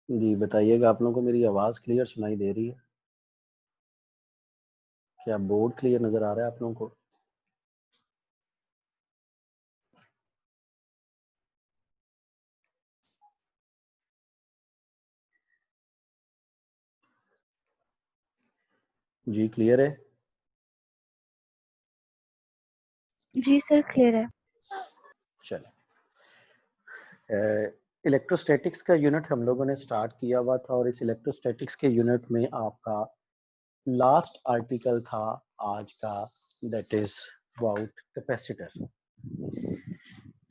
जी बताइएगा, आप लोगों को मेरी आवाज क्लियर सुनाई दे रही है? क्या बोर्ड क्लियर नजर आ रहा है आप लोगों को? जी क्लियर है। जी सर क्लियर है। चले, इलेक्ट्रोस्टैटिक्स का यूनिट हम लोगों ने स्टार्ट किया हुआ था और इस इलेक्ट्रोस्टैटिक्स के यूनिट में आपका लास्ट आर्टिकल था आज का, that is about capacitor.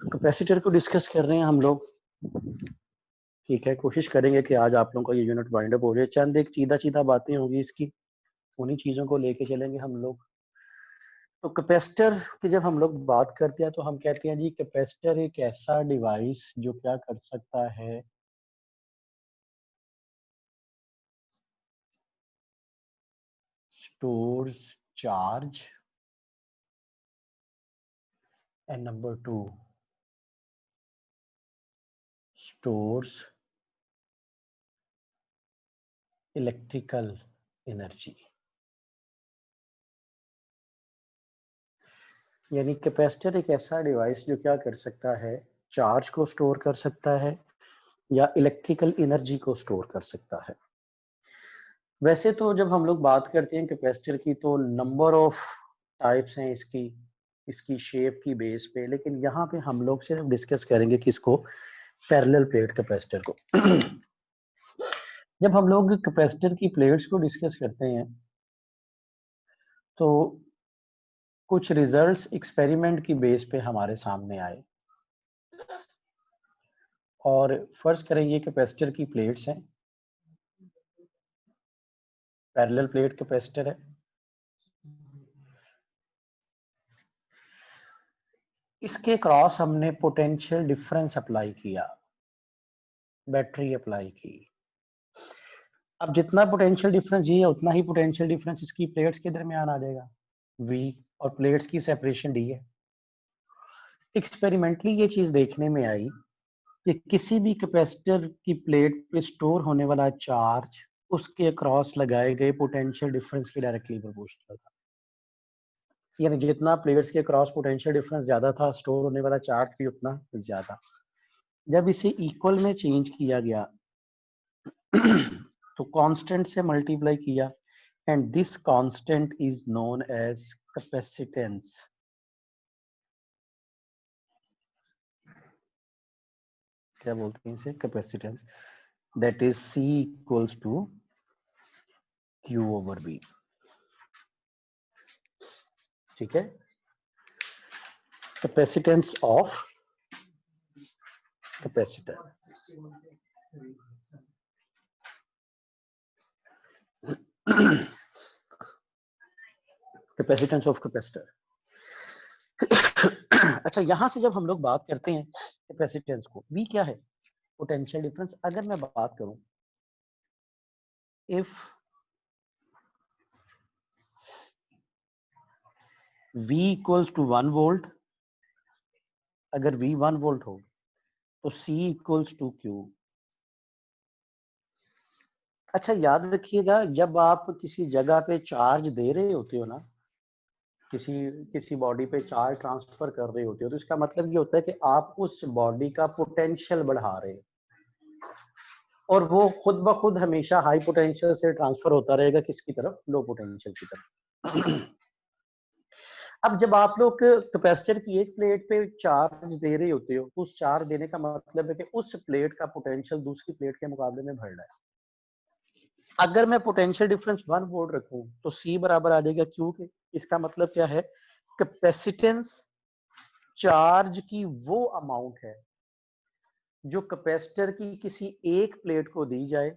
Capacitor को डिस्कस कर रहे हैं हम लोग। ठीक है, कोशिश करेंगे कि आज आप लोगों का ये यूनिट वाइंड अप हो जाए। चंद एक सीधा सीधा बातें होंगी इसकी, उन्हीं चीजों को लेके चलेंगे हम लोग। तो कैपेसिटर की जब हम लोग बात करते हैं तो हम कहते हैं जी कैपेसिटर एक ऐसा डिवाइस जो क्या कर सकता है, stores charge, and number 2 stores electrical energy. यानी कैपेसिटर एक ऐसा डिवाइस जो क्या कर सकता है, चार्ज को स्टोर कर सकता है या इलेक्ट्रिकल एनर्जी को स्टोर कर सकता है। वैसे तो जब हम लोग बात करते हैं कैपेसिटर की तो नंबर ऑफ टाइप्स हैं इसकी, इसकी शेप की बेस पे, लेकिन यहाँ पे हम लोग सिर्फ डिस्कस करेंगे किसको, पैरेलल प्लेट कैपेसिटर को। जब हम लोग कैपेसिटर की प्लेट्स को डिस्कस करते हैं तो कुछ रिजल्ट्स एक्सपेरिमेंट की बेस पे हमारे सामने आए, और फर्ज करें ये कैपेसिटर की प्लेट्स हैं, पैरेलल प्लेट कैपेसिटर है। इसके क्रॉस हमने पोटेंशियल डिफरेंस अप्लाई किया, बैटरी अप्लाई की। अब जितना पोटेंशियल डिफरेंस जी है उतना ही पोटेंशियल डिफरेंस इसकी प्लेट्स के दरमियान आ जाएगा, V, और प्लेट्स की सेपरेशन D है। एक्सपेरिमेंटली ये चीज देखने में आई कि किसी भी कैपेसिटर की प्लेट पे स्टोर होने वाला चार्ज उसके अक्रॉस लगाए गए पोटेंशियल डिफरेंस के डायरेक्टली प्रोपोर्शनल था। यानी जितना प्लेट्स के क्रॉस पोटेंशियल डिफरेंस ज्यादा था, स्टोर होने वाला चार्ज भी उतना ज्यादा। जब इसे इक्वल में चेंज किया गया तो कांस्टेंट से मल्टीप्लाई किया, and this constant is known as capacitance. क्या बोलते हैं इसे, capacitance, that is C equals to Q over B। ठीक है, capacitance of capacitor. Capacitance of capacitor. अच्छा, यहां से जब हम लोग बात करते हैं कैपेसिटेंस को, V क्या है, पोटेंशियल डिफरेंस। अगर मैं बात करूं, if V equals to 1 volt, अगर V 1 वोल्ट हो तो C इक्वल्स टू Q। अच्छा याद रखिएगा, जब आप किसी जगह पे चार्ज दे रहे होते हो ना, किसी किसी बॉडी पे चार्ज ट्रांसफर कर रहे होते हो, तो इसका मतलब ये होता है कि आप उस बॉडी का पोटेंशियल बढ़ा रहे हो, और वो खुद ब खुद हमेशा हाई पोटेंशियल से ट्रांसफर होता रहेगा किसकी तरफ, लो पोटेंशियल की तरफ। अब जब आप लोग कैपेसिटर की एक प्लेट पे चार्ज दे रहे होते हो, उस चार्ज देने का मतलब है कि उस प्लेट का पोटेंशियल दूसरी प्लेट के मुकाबले में बढ़ रहा है। अगर मैं पोटेंशियल डिफरेंस 1 वोल्ट रखूं तो C बराबर आ जाएगा Q के। इसका मतलब क्या है, कैपेसिटेंस चार्ज की वो अमाउंट है जो कैपेसिटर की किसी एक प्लेट को दी जाए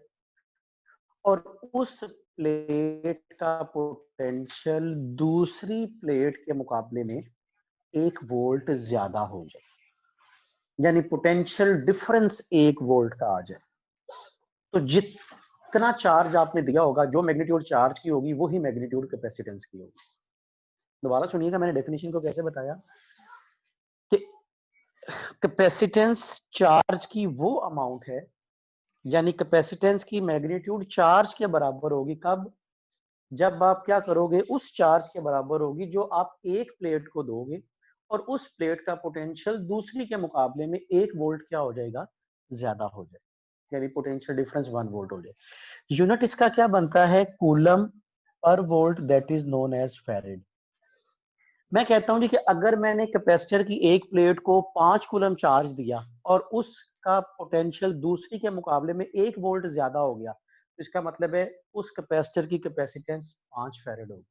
और उस प्लेट का पोटेंशियल दूसरी प्लेट के मुकाबले में 1 वोल्ट ज्यादा हो जाए, यानी पोटेंशियल डिफरेंस 1 वोल्ट का आ जाए। तो जितना चार्ज आपने दिया होगा, जो मैग्नीट्यूड चार्ज की होगी वही मैग्नीट्यूड कैपेसिटेंस की होगी। दोबारा सुनिएगा, मैंने डेफिनेशन को कैसे बताया कि कैपेसिटेंस चार्ज की वो अमाउंट है यानी कैपेसिटेंस की मैग्नीट्यूड चार्ज के बराबर होगी। कब? जब आप क्या करोगे, उस चार्ज के बराबर होगी जो आप एक प्लेट को दोगे और उस प्लेट का पोटेंशियल दूसरी के मुकाबले में 1 वोल्ट क्या हो जाएगा, ज्यादा हो जाए, यानी पोटेंशियल डिफरेंस 1 वोल्ट हो जाए। यूनिट इसका क्या बनता है, coulomb per volt, that is known as farad. मैं कहता हूं जी कि अगर मैंने कैपेसिटर की एक प्लेट को 5 कूलम चार्ज दिया और उसका पोटेंशियल दूसरी के मुकाबले में 1 वोल्ट ज्यादा हो गया, तो इसका मतलब है उस कैपेसिटर की कैपेसिटेंस 5 फैरेड होगी।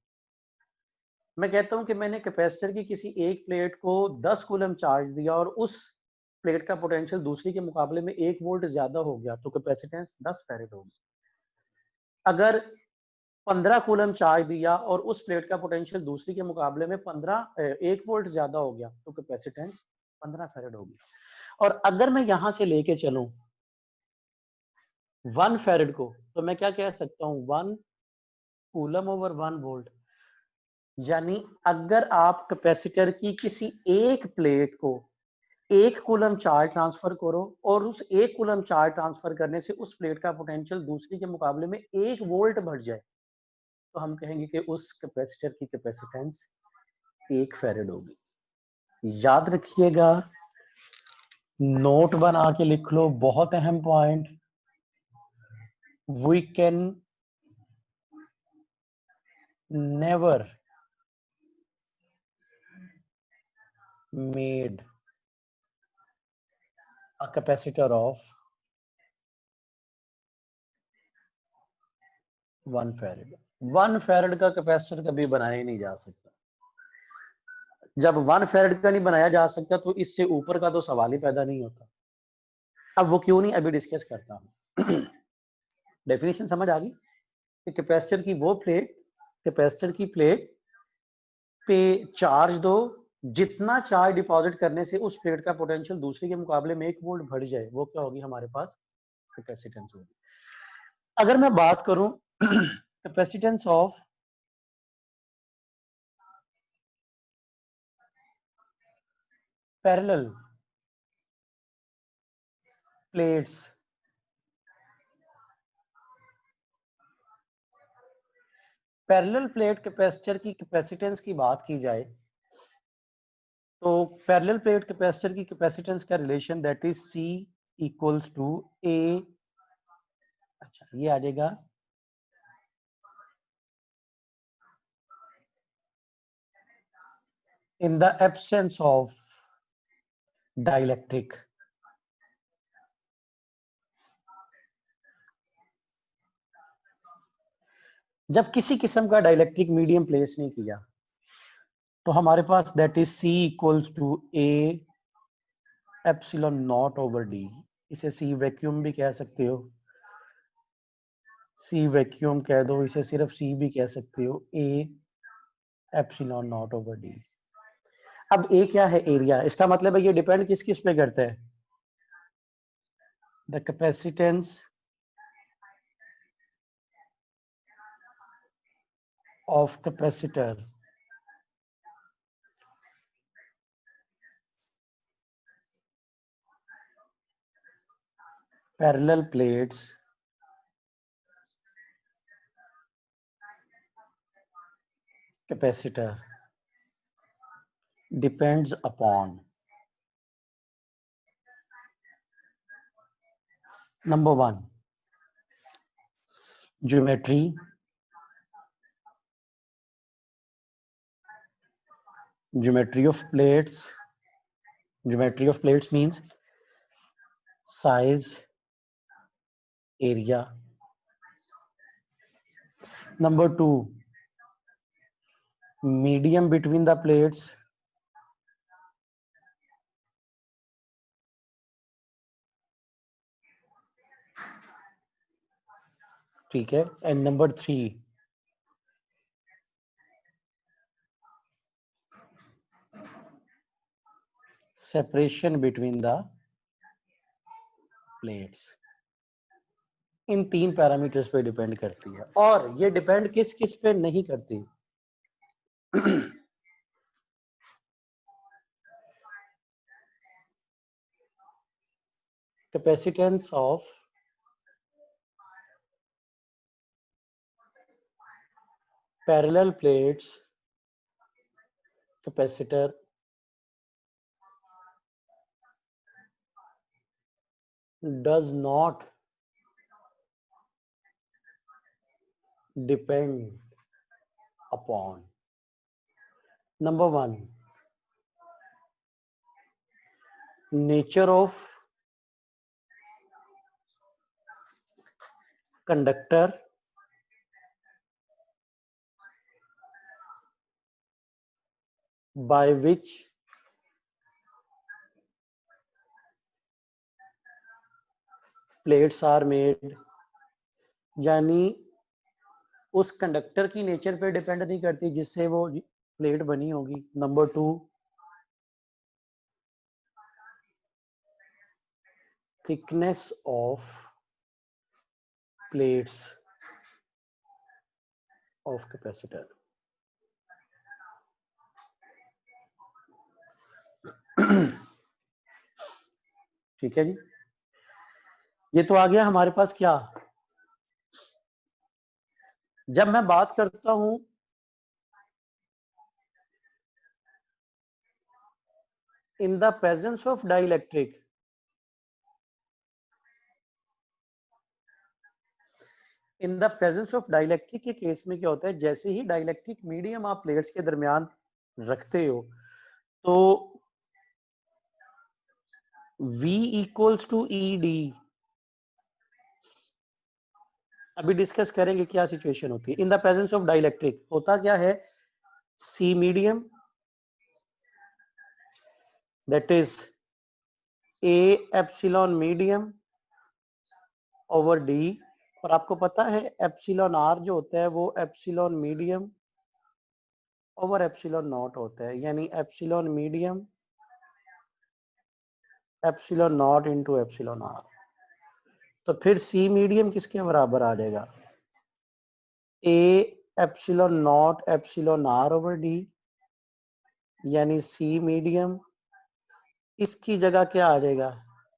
मैं कहता हूं कि मैंने कैपेसिटर की किसी एक प्लेट को 10 कूलम चार्ज दिया और उस प्लेट का पोटेंशियल दूसरी के मुकाबले में 1 वोल्ट ज्यादा हो गया, तो कैपेसिटेंस 10 फैरेड होगी। अगर 15 कूलम चार्ज दिया और उस प्लेट का पोटेंशियल दूसरी के मुकाबले में 1 वोल्ट ज्यादा हो गया, तो कैपेसिटेंस 15 फैरेड होगी। और अगर मैं यहां से लेके चलूं 1 फैरेड को, तो मैं क्या कह सकता हूं, 1 कूलम ओवर 1 वोल्ट। यानी अगर आप कैपेसिटर की किसी एक प्लेट को 1 कूलम चार्ज ट्रांसफर करो और उस 1 कूलम चार्ज ट्रांसफर करने से उस प्लेट का पोटेंशियल दूसरी के मुकाबले में 1 वोल्ट बढ़ जाए, तो हम कहेंगे कि उस कैपेसिटर की कैपेसिटेंस 1 फैरेड होगी। याद रखिएगा, नोट बना के लिख लो, बहुत अहम point. We can never made a capacitor of 1 farad. 1 farad का कैपेसिटर कभी बनाया ही नहीं जा सकता। जब 1 फैरेड का नहीं बनाया जा सकता, तो इससे ऊपर का तो सवाल ही पैदा नहीं होता। अब वो क्यों नहीं, अभी डिस्कस करता हूं। डेफिनेशन समझ आ गई कि कैपेसिटर की वो प्लेट, कैपेसिटर की प्लेट पे चार्ज दो, जितना चार्ज डिपॉजिट करने से उस प्लेट का पोटेंशियल दूसरे के मुकाबले में 1 वोल्ट बढ़ जाए, वो क्या होगी हमारे पास, कैपेसिटेंस होगी। अगर मैं बात करूं capacitance of parallel plates, parallel plate capacitor की कैपेसिटेंस की बात की जाए, तो पैरेलल प्लेट कैपेसिटर की कैपेसिटेंस का relation that is C equals to A। अच्छा, ये आ जाएगा in the absence of dielectric, जब किसी किस्म का डाइलेक्ट्रिक मीडियम प्लेस नहीं किया, तो हमारे पास that is C equals to A epsilon naught over D। इसे C वैक्यूम भी कह सकते हो, C वैक्यूम कह दो, इसे सिर्फ C भी कह सकते हो, A epsilon naught over D। अब A क्या है, एरिया। इसका मतलब है ये डिपेंड किस किस पे करता है, the capacitance of capacitor parallel plates capacitor depends upon number 1 geometry, geometry of plates. Geometry of plates means size, area. Number 2 medium between the plates. ठीक है, and number 3 separation between the plates। In 3 parameters पे depend करती है, और ये depend किस किस पे नहीं करती। Capacitance of parallel plates capacitor does not depend upon number one nature of conductor by which plates are made, यानी उस कंडक्टर की नेचर पे डिपेंड नहीं करती जिससे वो प्लेट बनी होगी। Number two thickness of plates of capacitor. ठीक है जी, ये तो आ गया हमारे पास क्या। जब मैं बात करता हूं in the presence of dielectric, in the presence of dielectric के केस में क्या होता है, जैसे ही डाइलेक्ट्रिक मीडियम आप प्लेट्स के दरमियान रखते हो तो V इक्वल्स टू ED। अभी डिस्कस करेंगे क्या सिचुएशन होती है in the presence of dielectric. होता क्या है, C medium that is A epsilon medium over D, और आपको पता है एप्सिलॉन R जो होता है वो epsilon medium over epsilon not होता है, यानी epsilon medium epsilon not into epsilon R। तो फिर C मीडियम किसके बराबर आ जाएगा, A epsilon not epsilon R over D, यानी C मीडियम, इसकी जगह क्या आ जाएगा,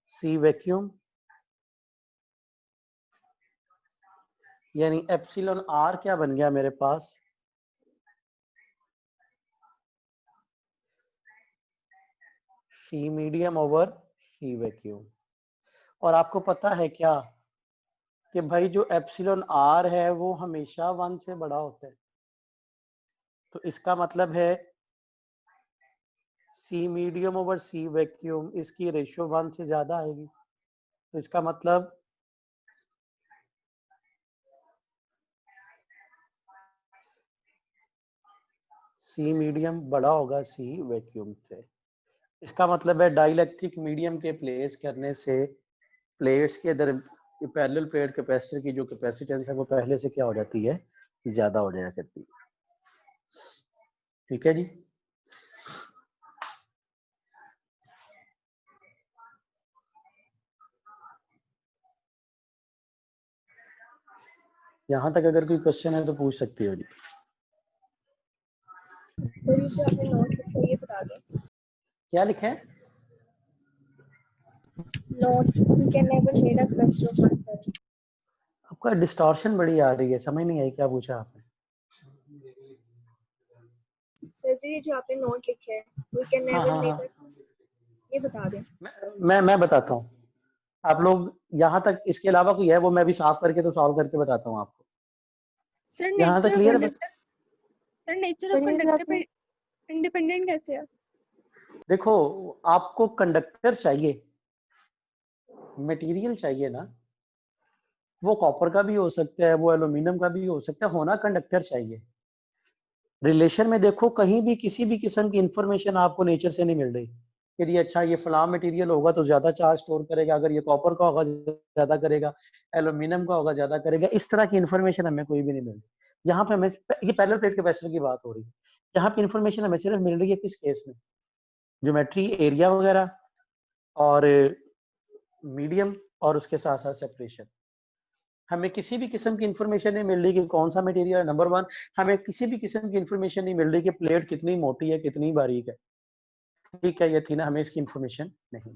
C वैक्यूम, यानी एप्सिलॉन R क्या बन गया मेरे पास, C medium over C vacuum. और आपको पता है क्या कि भाई जो एप्सिलॉन R है वो हमेशा 1 से बड़ा होता है, तो इसका मतलब है C medium over C vacuum, इसकी रेशियो 1 से ज्यादा आएगी। तो इसका मतलब C मीडियम बड़ा होगा C वैक्यूम से। इसका मतलब है डाइलेक्ट्रिक मीडियम के प्लेस करने से प्लेट्स के अंदर पैरेलल प्लेट कैपेसिटर की जो कैपेसिटेंस है वो पहले से क्या हो जाती है, ज्यादा हो जाया करती है। ठीक है जी, यहाँ तक अगर कोई क्वेश्चन है तो पूछ सकती हो जी। सर ये जो आपने नोट लिखा है ये बता दें। क्या लिखा है, note we can never made a cluster of matter. आपका डिस्टॉर्शन बड़ी आ रही है, समझ नहीं आई क्या पूछा आपने। सर जी ये जो आपने नोट लिखा है वी कैन हाँ नेवर हाँ मेड हाँ, अ, ये बता दें। मैं बताता हूँ, आप लोग यहाँ तक, इसके अलावा कोई है वो मैं भी साफ करके तो सॉल्व करके बताता हूँ आपको। सर यहाँ तक नेचर ऑफ क्लियर है? Conductor, sir nature of conductor पे इंडिपेंडेंट कैसे है? देखो आपको कंडक्टर चाहिए, मटेरियल चाहिए ना, वो कॉपर का भी हो सकता है, वो एल्यूमिनियम का भी हो सकता है, होना कंडक्टर चाहिए। रिलेशन में देखो कहीं भी किसी भी किस्म की इंफॉर्मेशन आपको नेचर से नहीं मिल रही कि ये अच्छा ये फलां मटेरियल होगा तो ज्यादा चार्ज स्टोर करेगा, अगर ये कॉपर का होगा ज्यादा करेगा, एल्यूमिनियम का होगा ज्यादा करेगा, इस तरह की इंफॉर्मेशन हमें कोई भी नहीं मिल रही। यहाँ पे हमें ये पैरेलल प्लेट कैपेसिटर की बात हो रही है, यहाँ पे इंफॉर्मेशन हमें सिर्फ मिल रही है किस केस में, ज्योमेट्री एरिया वगैरह और मीडियम और उसके साथ साथ सेपरेशन। हमें किसी भी किस्म की इंफॉर्मेशन नहीं मिल रही कि कौन सा मटेरियल है। नंबर वन, हमें किसी भी किस्म की इंफॉर्मेशन नहीं मिल रही कि प्लेट कितनी मोटी है कितनी बारीक है, ठीक है, ये थी ना, हमें इसकी इंफॉर्मेशन नहीं।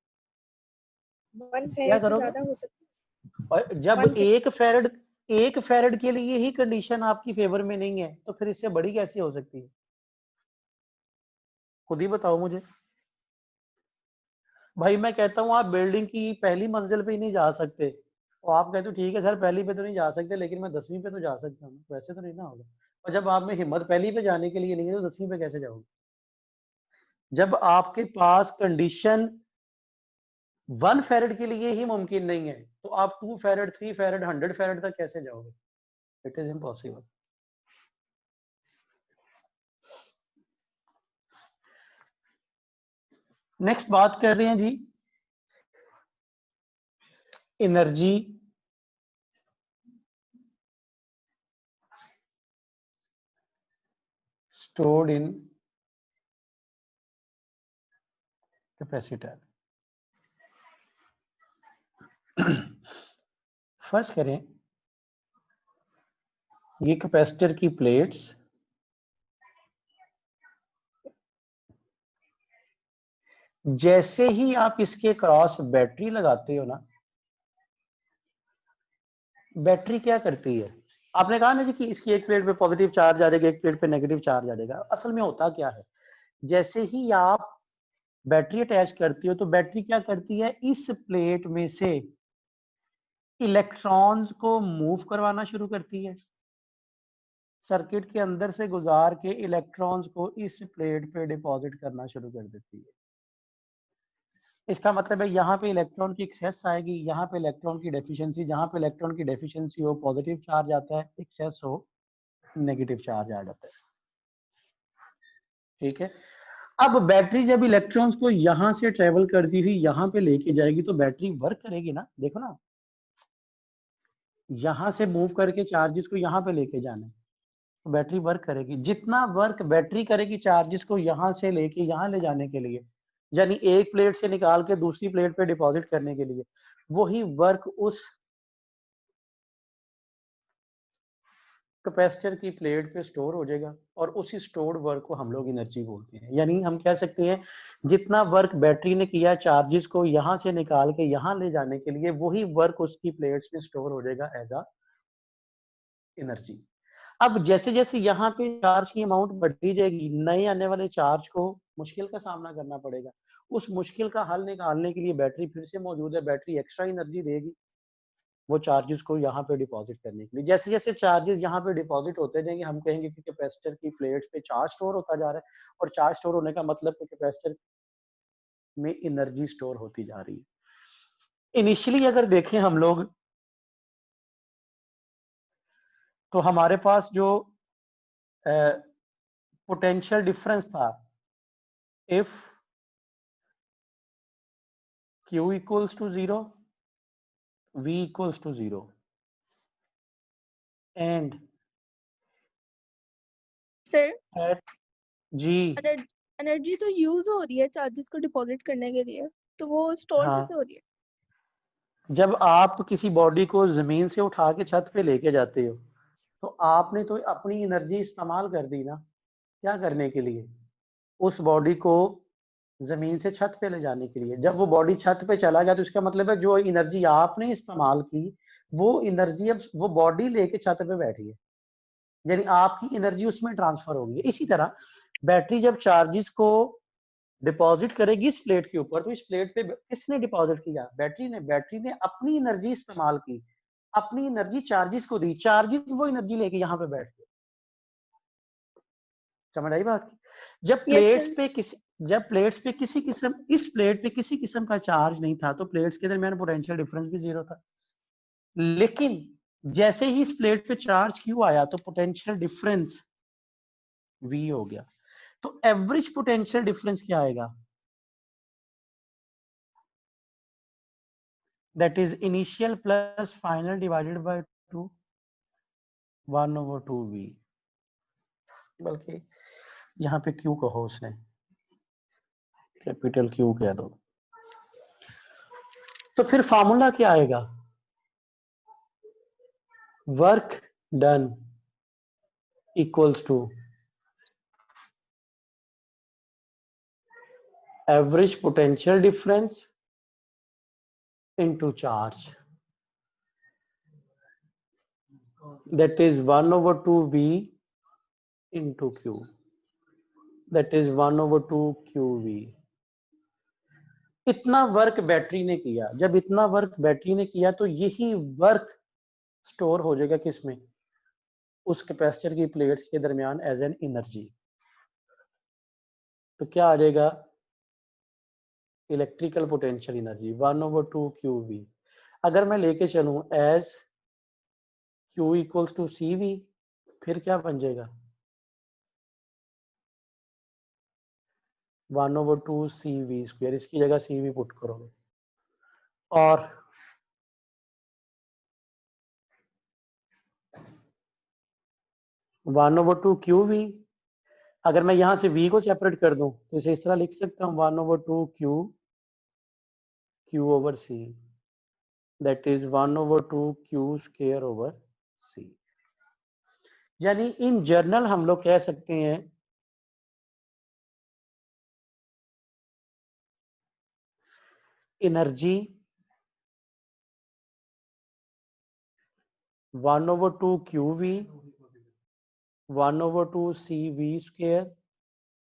1 क्या फेरेड से करोगे? ज्यादा हो सकता और जब है 1 एक फेरेड के लिए ही कंडीशन आपकी फेवर में नहीं है तो फिर इससे बड़ी कैसे हो सकती है? खुद ही बताओ मुझे। भाई मैं कहता हूँ आप बिल्डिंग की पहली मंजिल पे ही नहीं जा सकते, और आप कहते हो ठीक है सर पहली पे तो नहीं जा सकते लेकिन मैं 10वीं पे तो जा सकता हूँ, वैसे तो नहीं ना होगा। और जब आप में हिम्मत पहली पे जाने के लिए नहीं है तो 10वीं पे कैसे जाओगे? जब आपके पास कंडीशन 1 फेरेड के लिए ही मुमकिन नहीं है तो आप 2 फेरेड 3 फेरेड 100 फेरेड तक कैसे जाओगे? It is impossible. नेक्स्ट बात कर रहे हैं जी energy stored in capacitor। First करें ये कैपेसिटर की प्लेट्स जैसे ही आप इसके क्रॉस बैटरी लगाते हो ना, बैटरी क्या करती है? आपने कहा ना जी कि इसकी एक प्लेट पे पॉजिटिव चार्ज आ जाएगा, एक प्लेट पे नेगेटिव चार्ज आ जाएगा। असल में होता क्या है, जैसे ही आप बैटरी अटैच करती हो तो बैटरी क्या करती है, इस प्लेट में से इलेक्ट्रॉन्स को मूव करवाना शुरू करती है, सर्किट के अंदर से गुजार के इलेक्ट्रॉन्स को इस प्लेट पे डिपॉजिट करना शुरू कर देती है। इसका मतलब है यहाँ पे इलेक्ट्रॉन की एक्सेस आएगी, यहाँ पे इलेक्ट्रॉन की डेफिशिएंसी, जहाँ पे इलेक्ट्रॉन की डेफिशिएंसी हो पॉजिटिव चार्ज आता है, एक्सेस हो नेगेटिव चार्ज आ जाता है। ठीक है, अब बैटरी जब इलेक्ट्रॉन्स को यहाँ से ट्रेवल करती हुई यहाँ पे लेके जाएगी तो बैटरी वर्क करेगी ना। देखो ना, यहाँ से मूव करके चार्जेस को यहाँ पे लेके जाना है तो बैटरी वर्क करेगी। जितना वर्क बैटरी करेगी चार्जेस को यहाँ से लेके यहाँ ले जाने के लिए, यानी एक प्लेट से निकाल के दूसरी प्लेट पे डिपॉजिट करने के लिए, वही वर्क उस कैपेसिटर की प्लेट पे स्टोर हो जाएगा और उसी स्टोर्ड वर्क को हम लोग एनर्जी बोलते हैं। यानी हम कह सकते हैं जितना वर्क बैटरी ने किया चार्जेस को यहाँ से निकाल के यहाँ ले जाने के लिए, वही वर्क उसकी प्लेट्स में स्टोर हो जाएगा एज अ एनर्जी। अब जैसे जैसे यहाँ पे चार्ज की अमाउंट बढ़ती जाएगी, नए आने वाले चार्ज को मुश्किल का सामना करना पड़ेगा। उस मुश्किल का हल निकालने के लिए बैटरी फिर से मौजूद है, बैटरी एक्स्ट्रा एनर्जी देगी वो चार्जेस को यहाँ पे डिपॉजिट करने के लिए। जैसे जैसे चार्जेस यहाँ पे डिपॉजिट होते जाएंगे, हम कहेंगे कि कैपेसिटर की प्लेट्स पे चार्ज स्टोर होता जा रहा है, और चार्ज स्टोर होने का मतलब कि कैपेसिटर में एनर्जी स्टोर होती जा रही है। इनिशियली अगर देखें हम लोग तो हमारे पास जो पोटेंशियल डिफरेंस था, if Q equals to 0, V equals to 0 and sir at G, energy तो यूज हो रही है चार्जेस को डिपॉजिट करने के लिए, तो वो स्टोर हाँ, कैसे हो रही है? जब आप किसी बॉडी को जमीन से उठा के छत पे लेके जाते हो तो आपने तो अपनी एनर्जी इस्तेमाल कर दी ना, क्या करने के लिए, उस बॉडी को जमीन से छत पे ले जाने के लिए। जब वो बॉडी छत पे चला गया तो इसका मतलब है जो एनर्जी आपने इस्तेमाल की वो एनर्जी अब वो बॉडी लेके छत पे बैठी है, यानी आपकी एनर्जी उसमें ट्रांसफर होगी। इसी तरह बैटरी जब चार्जेस को डिपॉजिट करेगी इस प्लेट के ऊपर तो इस प्लेट पे किसने डिपॉजिट किया, बैटरी ने। बैटरी ने अपनी एनर्जी इस्तेमाल की, अपनी एनर्जी चार्जेस को दी, चार्जेस वो एनर्जी लेके यहाँ पे बैठ गए। समझ आई बात की? जब प्लेट्स सर पे किसी जब प्लेट्स पे किसी किस्म इस प्लेट पे किसी किस्म का चार्ज नहीं था तो प्लेट्स के दरमियान पोटेंशियल डिफरेंस भी जीरो था। लेकिन जैसे ही इस प्लेट पे चार्ज क्यू आया तो पोटेंशियल डिफरेंस V हो गया। तो एवरेज पोटेंशियल डिफरेंस क्या आएगा, that is initial plus final divided by 2 1/2V, बल्कि यहाँ पे Q कहो, उसने कैपिटल Q कह दो। तो फिर फार्मूला क्या आएगा, work done equals to average potential difference into charge, that is 1/2V into Q, that is 1/2 QV। इतना वर्क बैटरी ने किया। जब इतना वर्क बैटरी ने किया तो यही वर्क स्टोर हो जाएगा किसमें, उस कैपेसिटर की प्लेट्स के दरमियान एज एन एनर्जी। तो क्या आ जाएगा, इलेक्ट्रिकल पोटेंशियल एनर्जी 1/2 QV। अगर मैं लेके चलूं as Q equals to CV, फिर क्या बन जाएगा 1/2 CV²। इसकी जगह CV पुट करोगे और वन ओवर टू QV। अगर मैं यहां से V को सेपरेट कर दूं तो इसे इस तरह लिख सकता हूं 1/2 Q/C, दैट इज 1/2 Q²/C। यानी इन जर्नल हम लोग कह सकते हैं एनर्जी 1/2 QV, 1/2 CV²,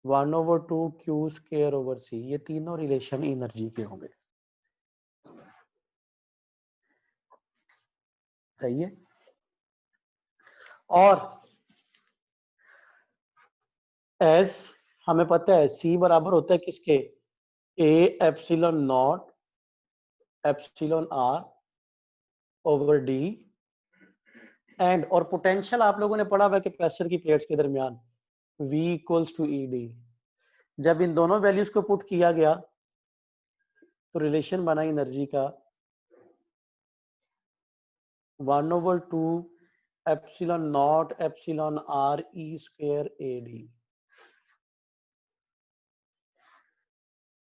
1/2 Q²/C। ये तीनों रिलेशन एनर्जी के होंगे। सही है। और एस हमें पता है C बराबर होता है किसके, A/ε0 εr over D and, और पोटेंशियल आप लोगों ने पढ़ा हुआ है कैपेसिटर की प्लेट्स के दरमियान V इक्वल्स टू ED। जब इन दोनों वैल्यूज को पुट किया गया तो रिलेशन बना एनर्जी का 1/2 ε0 εr E² AD।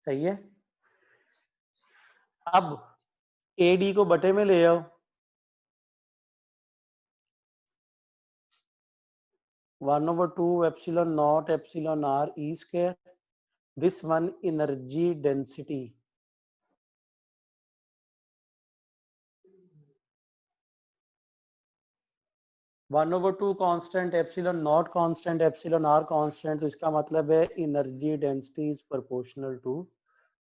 सही है। अब AD को बटे में ले आओ, 1/2 ε0 εr E²। this one energy density one over two constant, ε0 constant, εr constant. तो इसका मतलब है energy density is proportional to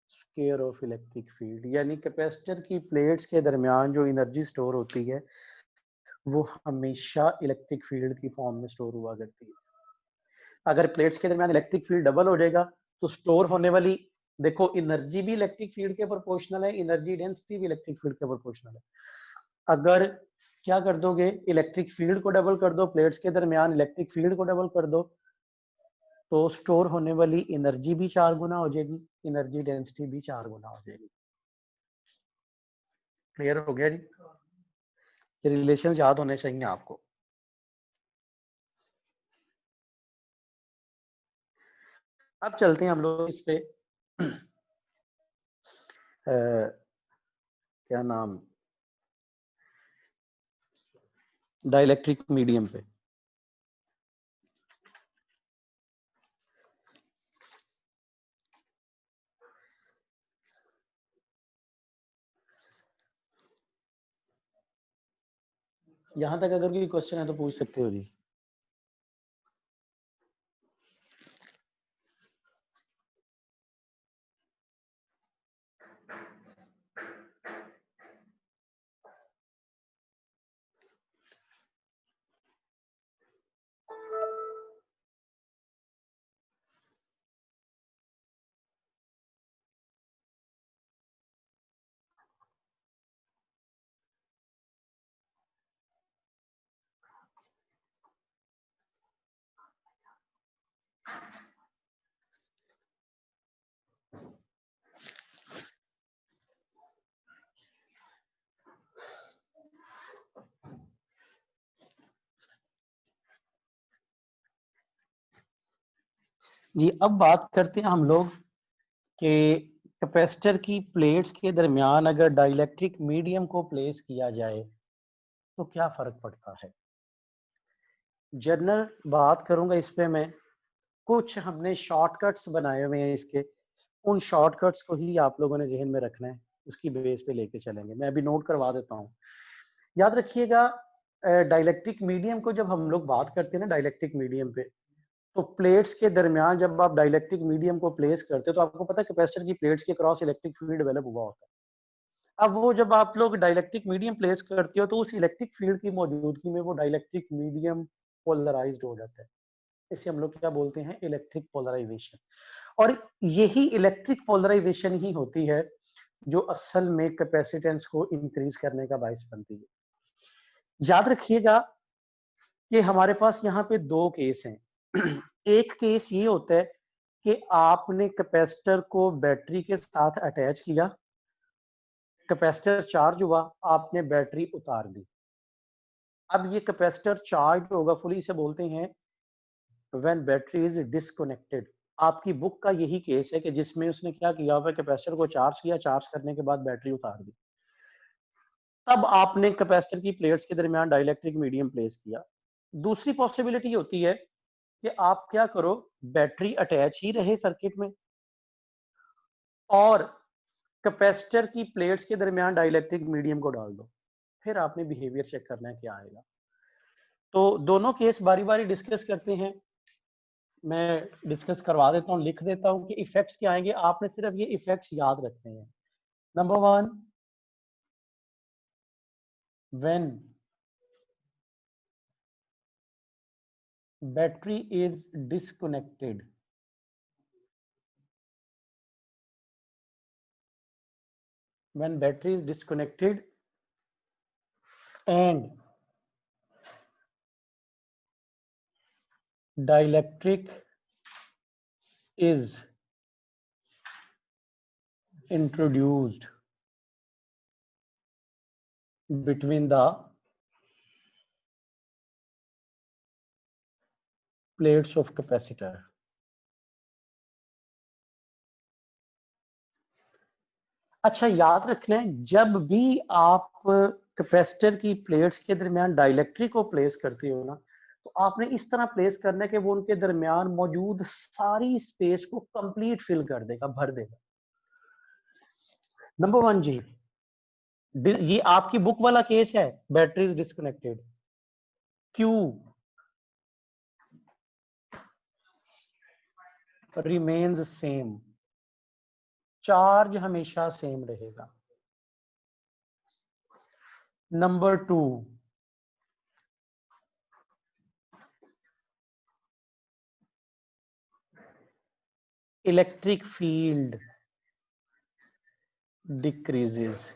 square of electric field. यानी कैपेसिटर की प्लेट्स के दरमियान जो एनर्जी स्टोर होती है वो हमेशा इलेक्ट्रिक फील्ड की फॉर्म में स्टोर हुआ करती है। अगर प्लेट्स के दरमियान इलेक्ट्रिक फील्ड डबल हो जाएगा तो स्टोर होने वाली, देखो एनर्जी भी इलेक्ट्रिक फील्ड के प्रोपोर्शनल है, एनर्जी डेंसिटी भी इलेक्ट्रिक फील्ड के प्रोपोर्शनल है। अगर क्या कर दोगे, इलेक्ट्रिक फील्ड को डबल कर दो, प्लेट्स के दरमियान इलेक्ट्रिक फील्ड को डबल कर दो, तो स्टोर होने वाली एनर्जी भी 4 गुना हो जाएगी, एनर्जी डेंसिटी भी 4 गुना हो जाएगी। क्लियर हो गया जी। ये रिलेशन याद होने चाहिए आपको। अब चलते हैं हम लोग इस पे क्या नाम, डाइलेक्ट्रिक मीडियम पे। यहां तक अगर कोई क्वेश्चन है तो पूछ सकते हो जी। जी अब बात करते हैं हम लोग कि कैपेसिटर की प्लेट्स के दरमियान अगर डाइलेक्ट्रिक मीडियम को प्लेस किया जाए तो क्या फर्क पड़ता है। जनरल बात करूंगा इस पे मैं, कुछ हमने शॉर्टकट्स बनाए हुए हैं इसके, उन शॉर्टकट्स को ही आप लोगों ने जहन में रखना है। उसकी बेस पे लेके चलेंगे। मैं अभी नोट करवा देता हूँ। याद रखिएगा डाइलेक्ट्रिक मीडियम को जब हम लोग बात करते हैं ना, डाइलेक्ट्रिक मीडियम पे, तो प्लेट्स के दरमियान जब आप डाइलेक्ट्रिक मीडियम को प्लेस करते हो तो आपको पता है कैपेसिटर की प्लेट्स के क्रॉस इलेक्ट्रिक फील्ड डेवलप हुआ होता है। अब वो जब आप लोग डाइलेक्ट्रिक मीडियम प्लेस करते हो तो उस इलेक्ट्रिक फील्ड की मौजूदगी में वो डाइलेक्ट्रिक मीडियम पोलराइज्ड हो जाता है। इसे हम लोग क्या बोलते हैं, इलेक्ट्रिक पोलराइजेशन। और यही इलेक्ट्रिक पोलराइजेशन ही होती है जो असल में कैपेसिटेंस को इंक्रीज करने का बायस बनती है। याद रखिएगा कि हमारे पास यहाँ पे दो केस हैं। एक केस ये होता है कि आपने कैपेसिटर को बैटरी के साथ अटैच किया, कैपेसिटर चार्ज हुआ, आपने बैटरी उतार दी। अब ये कैपेसिटर चार्ज होगा फुली, इसे बोलते हैं व्हेन बैटरी इज डिस्कनेक्टेड। आपकी बुक का यही केस है कि जिसमें उसने क्या किया हुआ, कैपेसिटर को चार्ज किया, चार्ज करने के बाद बैटरी उतार दी। तब आपने कैपेसिटर की प्लेट्स के दरमियान डाइलेक्ट्रिक मीडियम प्लेस किया। दूसरी पॉसिबिलिटी होती है कि आप क्या करो, बैटरी अटैच ही रहे सर्किट में और कैपेसिटर की प्लेट्स के दरमियान डाइलेक्ट्रिक मीडियम को डाल दो, फिर आपने बिहेवियर चेक करना है क्या आएगा। तो दोनों केस बारी बारी डिस्कस करते हैं। मैं डिस्कस करवा देता हूँ, लिख देता हूँ कि इफेक्ट्स क्या आएंगे, आपने सिर्फ ये इफेक्ट्स याद रखने हैं। Number 1, when battery is disconnected, when battery is disconnected and dielectric is introduced between the plates of capacitor. अच्छा, याद रखना है जब भी आप कैपेसिटर की प्लेट्स के दरमियान डाइलेक्ट्रिक को प्लेस करते हो ना, तो आपने इस तरह प्लेस करना है कि वो उनके दरमियान मौजूद सारी स्पेस को कंप्लीट फिल कर देगा, भर देगा। नंबर 1 जी, ये आपकी बुक वाला केस है, battery is disconnected. Q remains same, charge हमेशा सेम रहेगा। Number 2, electric field decreases.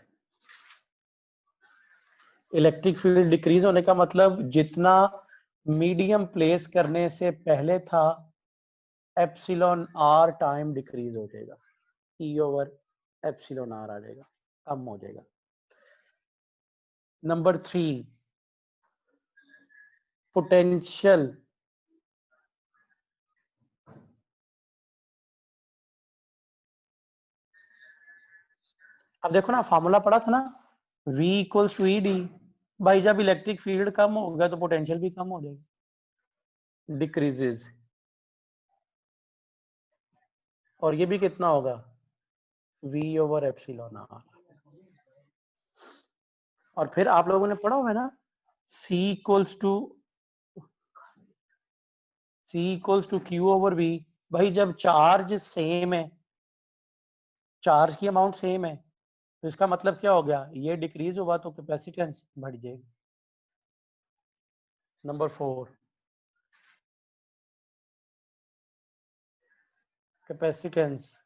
Electric field decrease होने का मतलब जितना मीडियम प्लेस करने से पहले था, एप्सिलॉन आर टाइम डिक्रीज हो जाएगा, ई ओवर एप्सिलॉन आर आ जाएगा, कम हो जाएगा। नंबर 3, पोटेंशियल अब देखो ना, फार्मूला पढ़ा था ना, V इक्वल्स टू ED। भाई जब इलेक्ट्रिक फील्ड कम होगा तो पोटेंशियल भी कम हो जाएगी, डिक्रीजेस। और ये भी कितना होगा, V ओवर एप्सिलॉन आर। और फिर आप लोगों ने पढ़ा हुआ है ना, C equals to Q over V। भाई जब चार्ज सेम है, चार्ज की अमाउंट सेम है, तो इसका मतलब क्या हो गया, ये डिक्रीज हुआ तो कैपेसिटेंस बढ़ जाएगी। नंबर 4, कैपेसिटेंस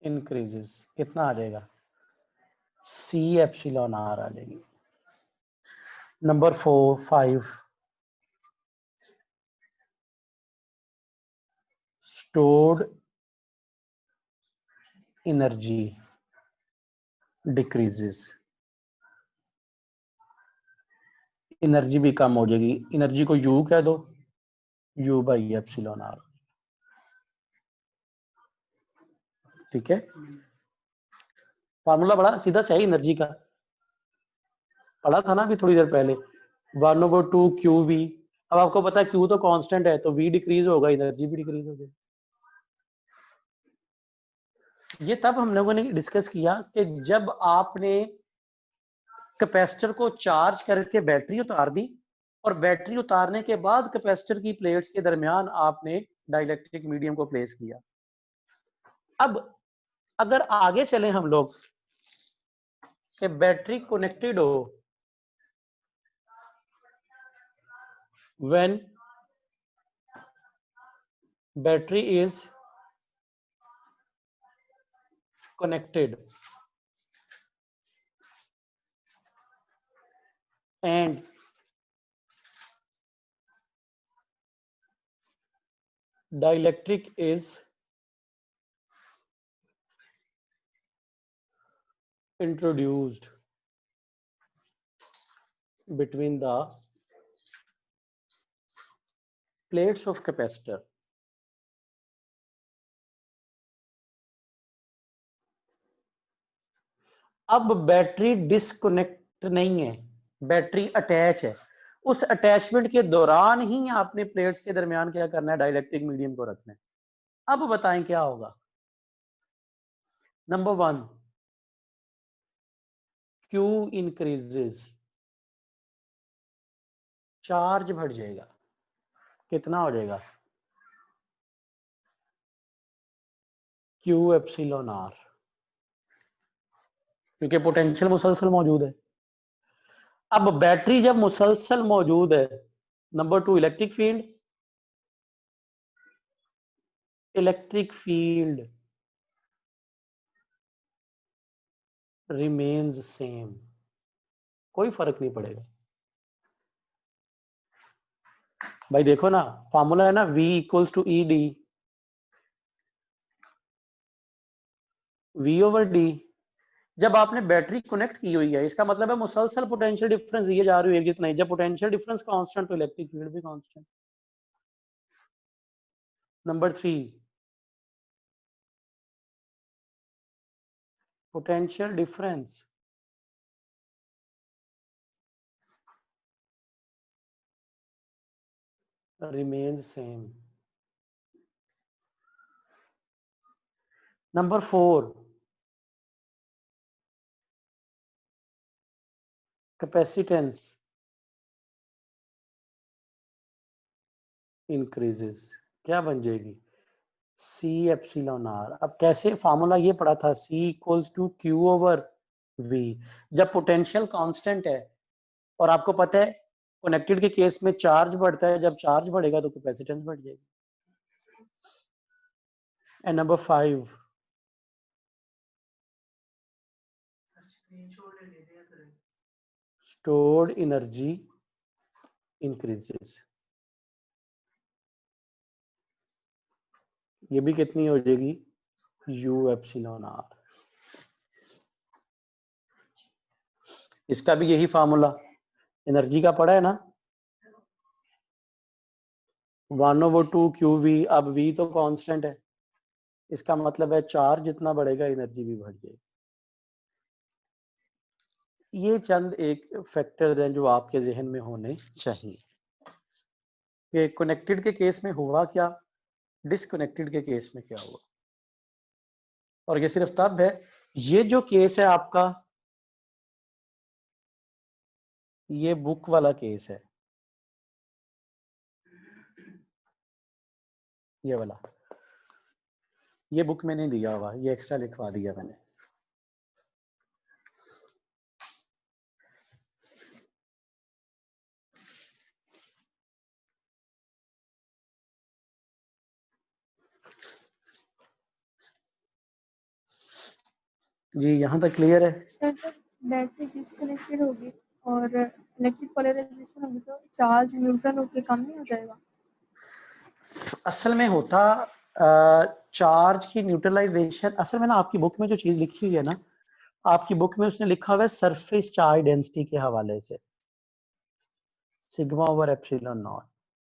इंक्रीजेस, कितना आ जाएगा, C एप्सिलॉन आर आ जाएगी। Number 5, stored energy decreases, energy भी कम हो जाएगी। एनर्जी को U कह दो, U बाई एप्सिलॉन आर। ठीक है, फार्मूला बड़ा सीधा सही एनर्जी का पढ़ा था ना अभी थोड़ी देर पहले, 1/2 QV। अब आपको पता है Q तो कांस्टेंट है, तो V डिक्रीज होगा, एनर्जी भी डिक्रीज हो जाएगी। ये तब हम लोगों ने डिस्कस किया कि जब आपने कैपेसिटर को चार्ज करके बैटरी उतार दी और बैटरी उतारने के बाद कैपेसिटर की प्लेट्स के दरमियान आपने डाइलेक्ट्रिक मीडियम को प्लेस किया। अब अगर आगे चले हम लोग कि बैटरी कनेक्टेड हो when battery is connected and dielectric is introduced between the plates of capacitor. अब बैटरी डिस्कनेक्ट नहीं है, बैटरी अटैच है। उस अटैचमेंट के दौरान ही आपने प्लेट्स के दरमियान क्या करना है, डाइलेक्ट्रिक मीडियम को रखना है। अब बताएं क्या होगा। नंबर 1, Q इंक्रीजेस, चार्ज बढ़ जाएगा। कितना हो जाएगा? Q एप्सिलॉन R, क्योंकि पोटेंशियल मुसलसल मौजूद है। अब बैटरी जब मुसलसल मौजूद है, number 2, electric field remains same, कोई फर्क नहीं पड़ेगा। भाई देखो ना, फॉर्मूला है ना, V equals to E D, V over D. जब आपने बैटरी कनेक्ट की हुई है, इसका मतलब है मुसलसल पोटेंशियल डिफरेंस दिए जा रही है, एक जितना ही। जब पोटेंशियल डिफरेंस कांस्टेंट तो इलेक्ट्रिक फील्ड भी constant. Number 3, potential difference remains same. Number 4, capacitance increases, क्या बन जाएगी? C epsilon R। अब कैसे फार्मूला ये पढ़ा था, C equals to Q over V। जब पोटेंशियल कांस्टेंट है और आपको पता है कनेक्टेड के केस में चार्ज बढ़ता है, जब चार्ज बढ़ेगा तो कैपेसिटेंस बढ़ जाएगी। And number 5, stored energy increases। ये भी कितनी हो जाएगी? U epsilon R। इसका भी यही फार्मूला एनर्जी का पड़ा है ना, 1/2 QV। अब V तो कांस्टेंट है, इसका मतलब है चार्ज जितना बढ़ेगा एनर्जी भी बढ़ जाएगी। ये चंद एक फैक्टर हैं जो आपके जहन में होने चाहिए कि कनेक्टेड के केस में हुआ क्या, डिसकनेक्टेड के केस में क्या हुआ। और ये सिर्फ तब है, ये जो केस है आपका, ये बुक वाला केस है, ये वाला, ये बुक में नहीं दिया हुआ, ये एक्स्ट्रा लिखवा दिया मैंने। जी यहाँ तक क्लियर है? सर जब बैटरी डिस्कनेक्टेड होगी और इलेक्ट्रिक पोलराइजेशन होगी तो चार्ज न्यूट्रल होके कम नहीं हो जाएगा? असल में होता चार्ज की न्यूट्रलाइजेशन, असल में ना आपकी बुक में जो चीज लिखी हुई है ना, आपकी बुक में उसने लिखा हुआ है सरफेस चार्ज डेंसिटी के हवाले से, sigma over epsilon not,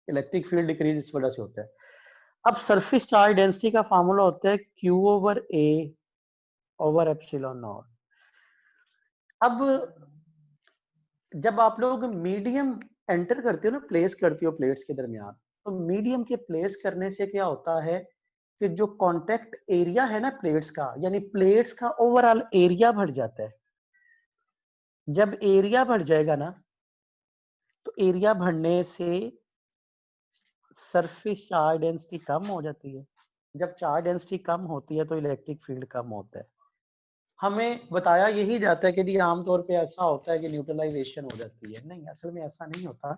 electric field decrease इस वजह से होता है। अब सरफेस चार्ज डेंसिटी का फार्मूला होता है Q over A over epsilon not. अब जब आप लोग मीडियम एंटर करते हो ना, प्लेस करते हो प्लेट्स के दरमियान, तो मीडियम के प्लेस करने से क्या होता है कि जो कांटेक्ट एरिया है ना प्लेट्स का, यानी प्लेट्स का ओवरऑल एरिया बढ़ जाता है। जब एरिया बढ़ जाएगा ना, तो एरिया बढ़ने से सरफेस चार्ज डेंसिटी कम हो जाती है। जब चार्ज डेंसिटी कम होती है तो इलेक्ट्रिक फील्ड कम होता है। हमें बताया यही जाता है कि जी आमतौर पे ऐसा होता है कि न्यूट्रलाइजेशन हो जाती है। नहीं, असल में ऐसा नहीं होता,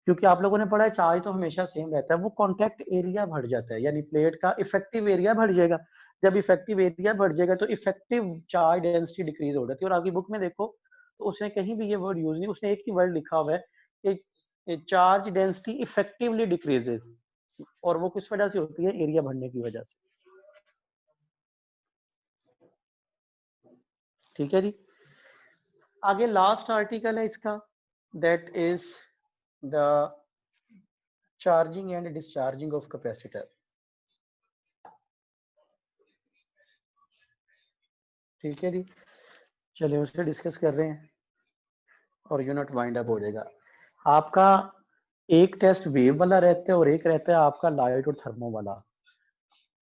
क्योंकि आप लोगों ने पढ़ा है चार्ज तो हमेशा सेम रहता है, वो कांटेक्ट एरिया बढ़ जाता है, यानी प्लेट का इफेक्टिव एरिया बढ़ जाएगा। जब इफेक्टिव एरिया बढ़ जाएगा तो इफेक्टिव चार्ज डेंसिटी डिक्रीज हो जाती है। और आपकी बुक में देखो तो उसने कहीं भी ये वर्ड यूज नहीं, उसने एक ही वर्ड लिखा हुआ है कि चार्ज डेंसिटी इफेक्टिवली डिक्रीजेज, और वो किस वजह से होती है? एरिया बढ़ने की वजह से। ठीक है जी। आगे लास्ट आर्टिकल है इसका, that is the charging and discharging of capacitor. ठीक है जी, चलिए उससे डिस्कस कर रहे हैं और यूनिट वाइंड अप हो जाएगा। आपका एक टेस्ट वेव वाला रहता है और एक रहता है आपका लाइट और थर्मो वाला।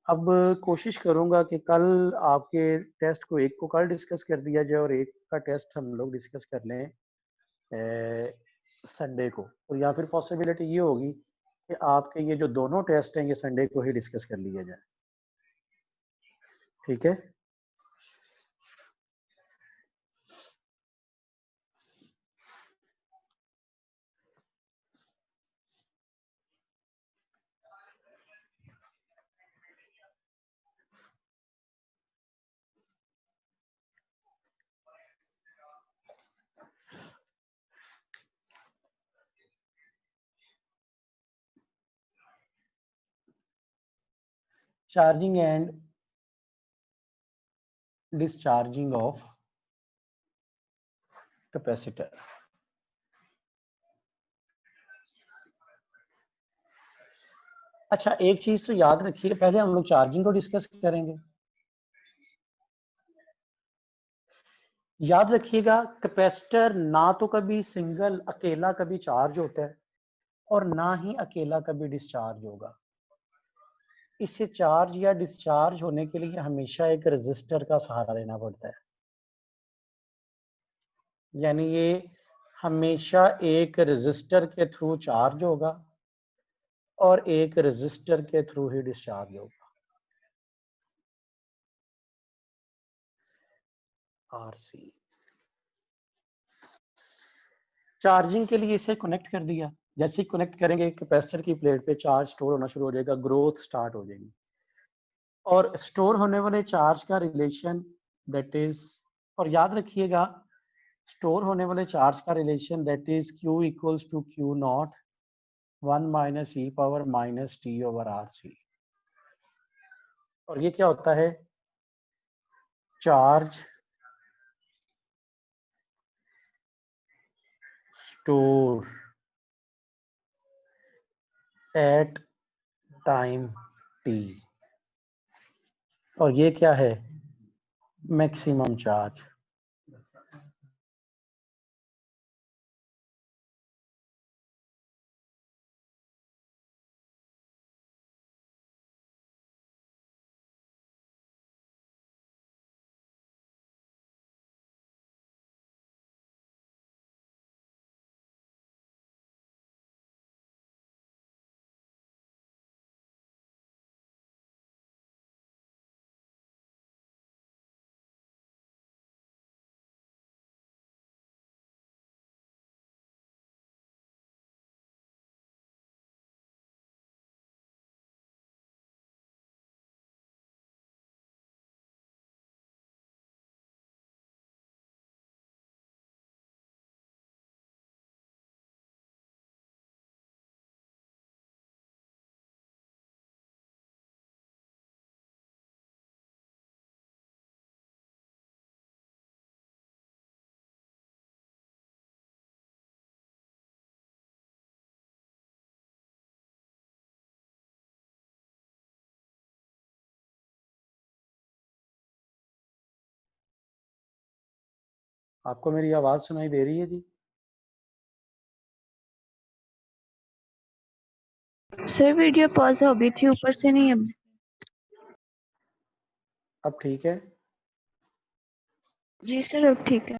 अब कोशिश करूंगा कि कल आपके टेस्ट को एक को कल डिस्कस कर दिया जाए और एक का टेस्ट हम लोग डिस्कस कर लें संडे को, और या फिर पॉसिबिलिटी ये होगी कि आपके ये जो दोनों टेस्ट हैं ये संडे को ही डिस्कस कर लिया जाए। ठीक है, charging and discharging of capacitor. अच्छा, एक चीज तो याद रखिए, पहले हम लोग चार्जिंग को डिस्कस करेंगे। याद रखिएगा कैपेसिटर ना तो कभी सिंगल अकेला कभी चार्ज होता है और ना ही अकेला कभी डिस्चार्ज होगा। इसे चार्ज या डिस्चार्ज होने के लिए हमेशा एक रेजिस्टर का सहारा लेना पड़ता है, यानी ये हमेशा एक रेजिस्टर के थ्रू चार्ज होगा और एक रेजिस्टर के थ्रू ही डिस्चार्ज होगा। आरसी चार्जिंग के लिए इसे कनेक्ट कर दिया, जैसे ही कनेक्ट करेंगे कैपेसिटर की प्लेट पे चार्ज स्टोर होना शुरू हो जाएगा, ग्रोथ स्टार्ट हो जाएगी। और स्टोर होने वाले चार्ज का रिलेशन दैट इज, और याद रखिएगा स्टोर होने वाले चार्ज का relation that is Q equals to Q naught 1 minus E power minus T over R C. और ये क्या होता है? Charge store at time T, और ये क्या है? Maximum charge. आपको मेरी आवाज सुनाई दे रही है जी? सर वीडियो पॉज हो गई थी, ऊपर से नहीं है। अब ठीक है? जी सर अब ठीक है।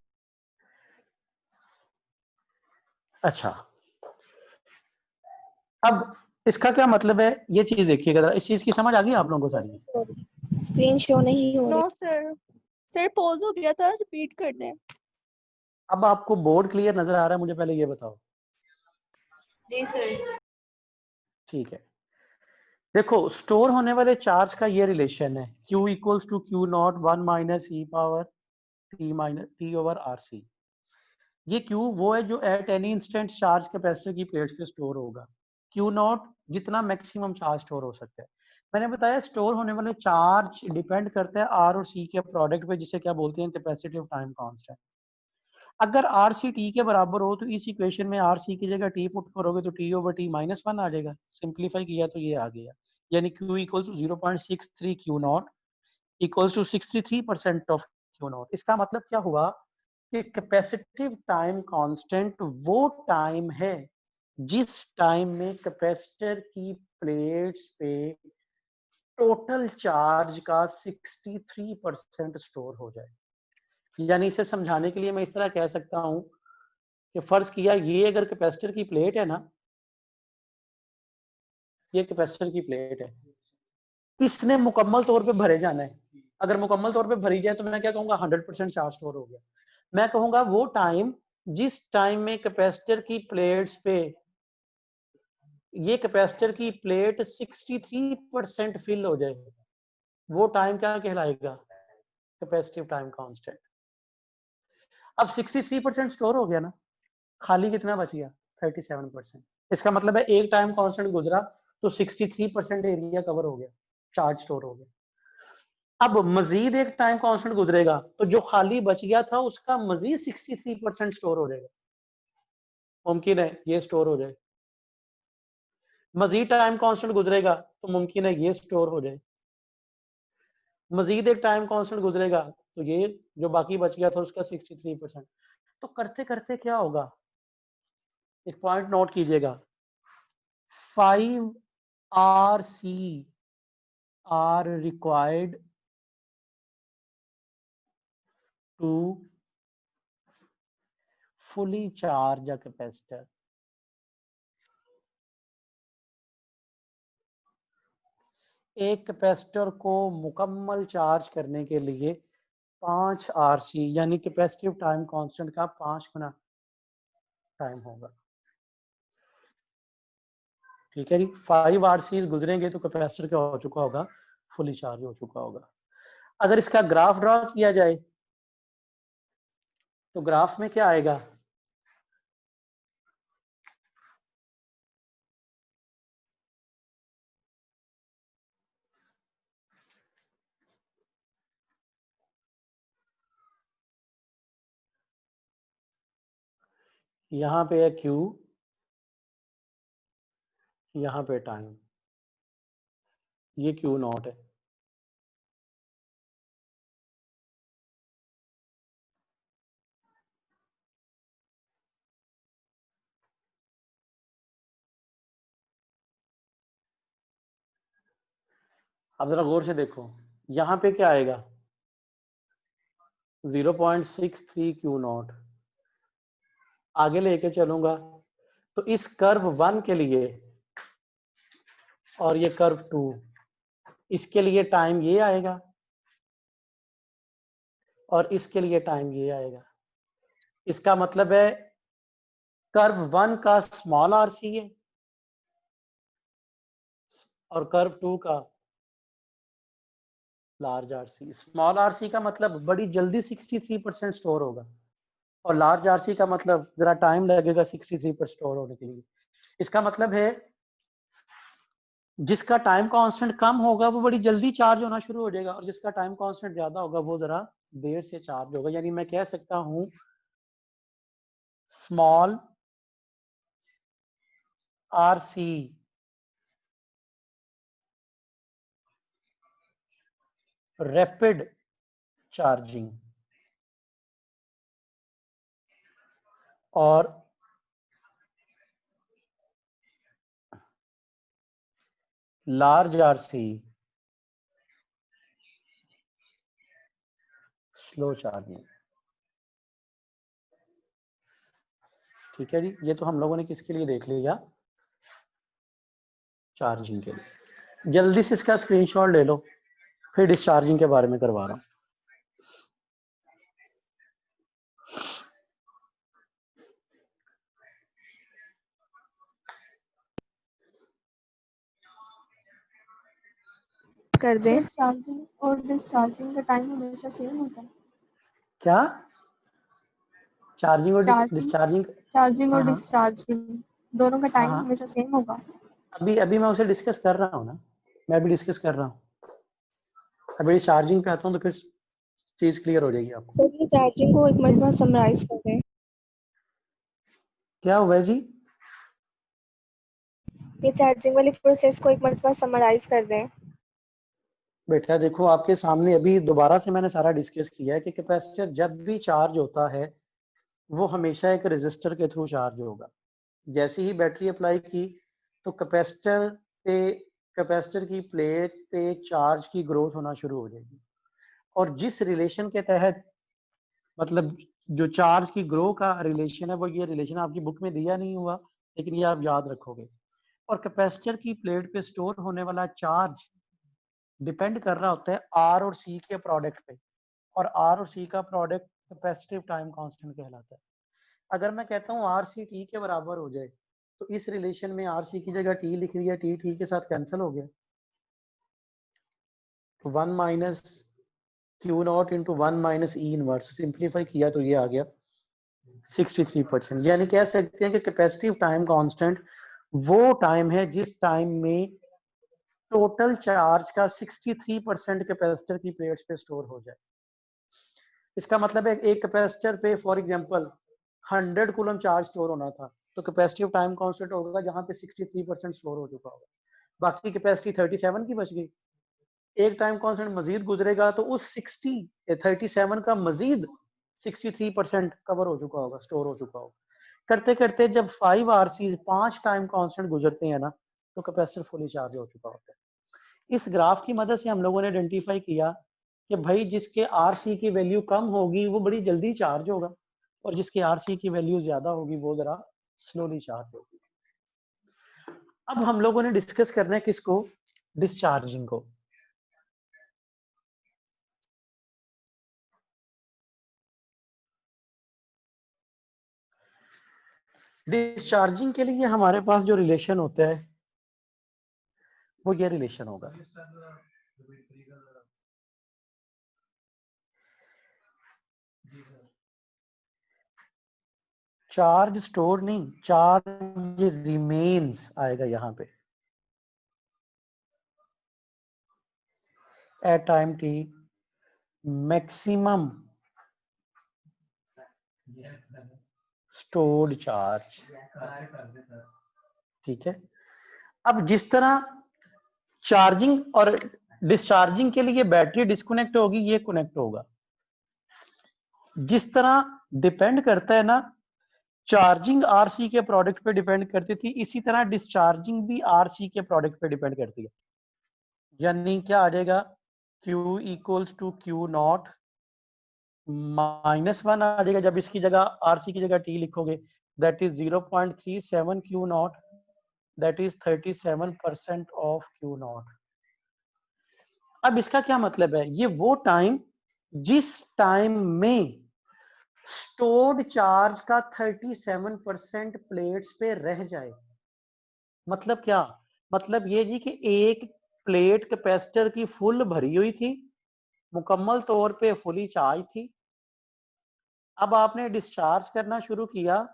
अच्छा, अब इसका क्या मतलब है, ये चीज देखिएगा जरा, इस चीज की समझ आ गई आप लोगों को सारी? स्क्रीन शो नहीं हो रही। नो सर, सर पॉज हो गया था, रिपीट कर दें। अब आपको बोर्ड क्लियर नजर आ रहा है, मुझे पहले ये बताओ। जी सर। ठीक है, देखो स्टोर होने वाले चार्ज का ये रिलेशन है, Q equals to Q naught 1 minus E power T over R C. ये Q वो है जो at any instant charge capacitor की प्लेट पे स्टोर होगा। Q नॉट जितना मैक्सिमम चार्ज स्टोर हो सकता है। मैंने बताया स्टोर होने वाले चार्ज डिपेंड करता है R और C के प्रोडक्ट पे, जिसे क्या बोलते हैं, कैपेसिटिव टाइम कांस्टेंट। अगर आर सी टी के बराबर हो तो इस इक्वेशन में आर सी की जगह टी पुट करोगे तो T over T minus one आ जाएगा। सिंप्लीफाई किया तो ये आ गया, यानी Q equal to 0.63 Q naught equals to 63% of Q naught. इसका मतलब क्या हुआ कि कैपेसिटिव टाइम कांस्टेंट वो टाइम है जिस टाइम में कैपेसिटर की प्लेट्स पे टोटल चार्ज का 63% स्टोर हो जाए। यानी इसे समझाने के लिए मैं इस तरह कह सकता हूं कि फर्ज किया ये अगर कैपेसिटर की प्लेट है ना, ये कैपेसिटर की प्लेट है, इसने मुकम्मल तौर पे भरे जाना है। अगर मुकम्मल तौर पे भरी जाए तो मैं क्या कहूंगा, 100% चार्ज स्टोर हो गया। मैं कहूंगा वो टाइम जिस टाइम में कैपेसिटर की प्लेट्स पे ये कैपेसिटर की प्लेट 63% फिल हो जाए, वो टाइम क्या कहलाएगा, कैपेसिटिव टाइम कांस्टेंट। अब 63% स्टोर हो गया ना, खाली कितना बच गया, 37%। इसका मतलब है एक टाइम कांस्टेंट गुजरा तो 63% एरिया कवर हो गया, चार्ज स्टोर हो गया। अब मजीद एक टाइम कांस्टेंट गुजरेगा तो जो खाली बच गया था उसका मजीद 63% स्टोर हो जाएगा। मुमकिन है ये स्टोर हो जाए। मजीद टाइम कांस्टेंट गुजरेगा तो मुमकिन है ये स्टोर हो जाए। मजीद एक टाइम कांस्टेंट गुजरेगा तो ये जो बाकी बच गया था उसका 63%। तो करते करते क्या होगा, एक पॉइंट नोट कीजिएगा, 5 RC are required to fully charge a capacitor। एक कैपेसिटर को मुकम्मल चार्ज करने के लिए 5 RC यानी कैपेसिटिव टाइम कांस्टेंट का 5 गुना टाइम होगा। ठीक है जी, 5 RC गुजरेंगे तो कैपेसिटर क्या हो चुका होगा, फुली चार्ज हो चुका होगा। अगर इसका ग्राफ ड्रॉ किया जाए तो ग्राफ में क्या आएगा, यहाँ पे है Q, यहाँ पे टाइम, ये Q नॉट है। अब जरा गौर से देखो, यहाँ पे क्या आएगा, 0.63 क्यू नॉट। आगे लेके चलूंगा तो इस कर्व 1 के लिए और ये कर्व 2, इसके लिए टाइम ये आएगा और इसके लिए टाइम ये आएगा। इसका मतलब है कर्व 1 का स्मॉल आर सी है और कर्व 2 का large R C. Small R C का मतलब बड़ी जल्दी 63% स्टोर होगा और लार्ज आर सी का मतलब जरा टाइम लगेगा 63% स्टोर होने के लिए। इसका मतलब है जिसका टाइम कांस्टेंट कम होगा वो बड़ी जल्दी चार्ज होना शुरू हो जाएगा और जिसका टाइम कांस्टेंट ज्यादा होगा वो जरा देर से चार्ज होगा। यानी मैं कह सकता हूं small R C rapid charging और large R C slow charging. ठीक है जी, ये तो हम लोगों ने किसके लिए देख लिया, चार्जिंग के लिए। जल्दी से इसका स्क्रीनशॉट ले लो, फिर डिस्चार्जिंग के बारे में करवा रहा हूँ। कर दें। चार्जिंग और डिस्चार्जिंग का टाइम हमेशा सेम होता है? क्या चार्जिंग और चार्जिंग डिस्चार्जिंग? चार्जिंग और हाँ हाँ डिस्चार्जिंग दोनों का हाँ टाइम हाँ, हमेशा सेम होगा? अभी अभी मैं उसे डिस्कस कर रहा हूँ ना, मैं भी डिस्कस कर रहा हूँ। अभी चार्जिंग पे आता हूँ तो फिर चीज क्लियर हो जाएगी आपको। सर ये चार्जिंग को एक मरतबा समराइज कर दें। क्या हुआ है जी? ये चार्जिंग वाली प्रोसेस को एक मरतबा समराइज कर दें। बेटा देखो, आपके सामने अभी दोबारा से मैंने सारा डिस्कस किया है कि कैपेसिटर जब भी चार्ज होता है वो हमेशा एक रेजिस्टर के थ्रू चार्ज होगा। जैसे ही बैटरी अप्लाई की तो कैपेसिटर की प्लेट पे चार्ज की ग्रोथ होना शुरू हो जाएगी, और जिस रिलेशन के तहत, मतलब जो चार्ज की ग्रो का रिलेशन है, वो ये रिलेशन आपकी बुक में दिया नहीं हुआ, लेकिन ये आप याद रखोगे। और कैपेसिटर की प्लेट पे स्टोर होने वाला चार्ज डिपेंड कर रहा होता है आर और सी के प्रोडक्ट पे, और आर और सी का प्रोडक्ट कैपेसिटिव टाइम कांस्टेंट कहलाता है। अगर मैं कहता हूँ आर सी टी के बराबर हो जाए, तो इस रिलेशन में आर सी की जगह टी लिख दिया, टी टी के साथ कैंसिल हो गया, तो 1 minus Q not into 1 minus E inverse, simplify किया तो ये आ गया 63%। यानी कह सकते हैं कि कैपेसिटिव टाइम कांस्टेंट वो टाइम है जिस टाइम में टोटल चार्ज का 63% कैपेसिटर की प्लेट्स पे स्टोर हो जाए। इसका मतलब है एक कैपेसिटर पे for example 100 coulomb charge store होना था, तो कैपेसिटिव टाइम कांस्टेंट होगा जहां पे 63% स्टोर हो चुका होगा, बाकी कैपेसिटी 37 की बच गई। एक टाइम कांस्टेंट मजीद गुजरेगा तो उस 37 का मजीद 63% कवर हो चुका होगा, स्टोर हो चुका होगा। करते करते जब 5 आरसी 5 टाइम कांस्टेंट गुजरते हैं ना, तो कैपेसिटर फुली चार्ज हो चुका होता है। इस ग्राफ की मदद से हम लोगों ने आइडेंटिफाई किया कि भाई जिसके आरसी की वैल्यू कम होगी वो बड़ी जल्दी चार्ज होगा, और जिसके आरसी की वैल्यू ज्यादा होगी वो जरा स्लोली चार्ज होगी। अब हम लोगों ने डिस्कस करना है किसको, डिस्चार्जिंग को। डिस्चार्जिंग के लिए हमारे पास जो रिलेशन होता है वो ये रिलेशन होगा। चार्ज स्टोर नहीं, चार्ज रिमेन्स आएगा यहां पे at time T maximum stored charge. ठीक है, अब जिस तरह चार्जिंग और डिस्चार्जिंग के लिए बैटरी डिस्कनेक्ट होगी, ये कनेक्ट होगा। जिस तरह डिपेंड करता है ना, चार्जिंग आरसी के प्रोडक्ट पे डिपेंड करती थी, इसी तरह डिस्चार्जिंग भी आरसी के प्रोडक्ट पे डिपेंड करती है। यानी क्या आ जाएगा, Q equals to Q naught -1 आ जाएगा जब इसकी जगह आरसी की जगह टी लिखोगे, that is 0.37 Q naught, that is 37% of Q naught. अब इसका क्या मतलब है, ये वो टाइम जिस टाइम में स्टोर्ड चार्ज का 37% प्लेट्स पे रह जाए। मतलब क्या, मतलब ये जी कि एक प्लेट कैपेसिटर की फुल भरी हुई थी, मुकम्मल तौर पे फुली चार्ज थी। अब आपने डिस्चार्ज करना शुरू किया,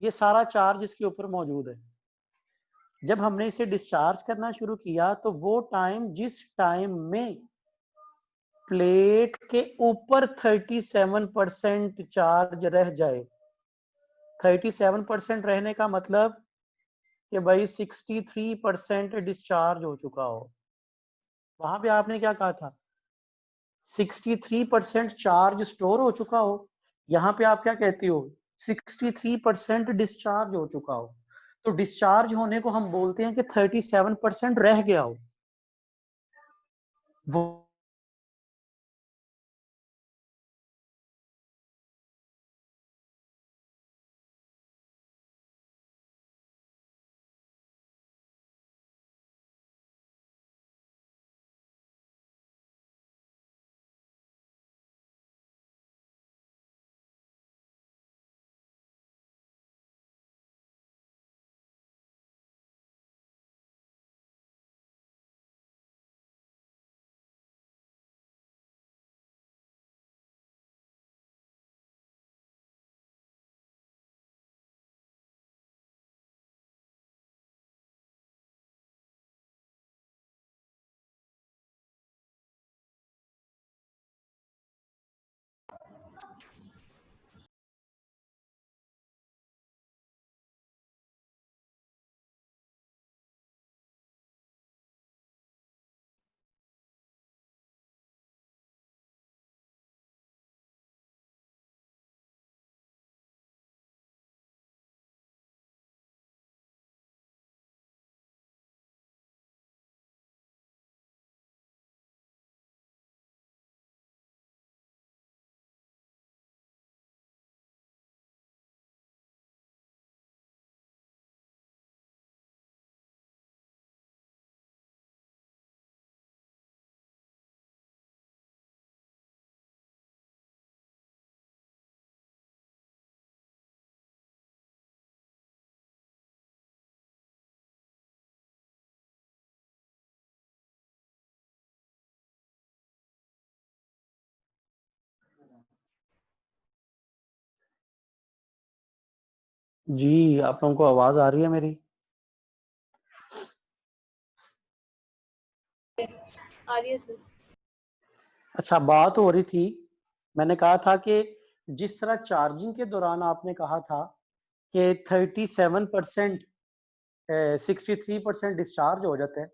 ये सारा चार्ज इसके ऊपर मौजूद है। जब हमने इसे डिस्चार्ज करना शुरू किया तो वो टाइम जिस टाइम में प्लेट के ऊपर 37% चार्ज रह जाए, 37% रहने का मतलब कि भाई 63% डिस्चार्ज हो चुका हो। वहां पे आपने क्या कहा था, 63% चार्ज स्टोर हो चुका हो, यहाँ पे आप क्या कहती हो, 63% डिस्चार्ज हो चुका हो। तो डिस्चार्ज होने को हम बोलते हैं कि 37% रह गया हो, वो जी, आप लोगों को आवाज आ रही है मेरी? आ रही है सर। अच्छा, बात हो रही थी, मैंने कहा था कि जिस तरह चार्जिंग के दौरान आपने कहा था कि 37% 63% डिस्चार्ज हो जाता है।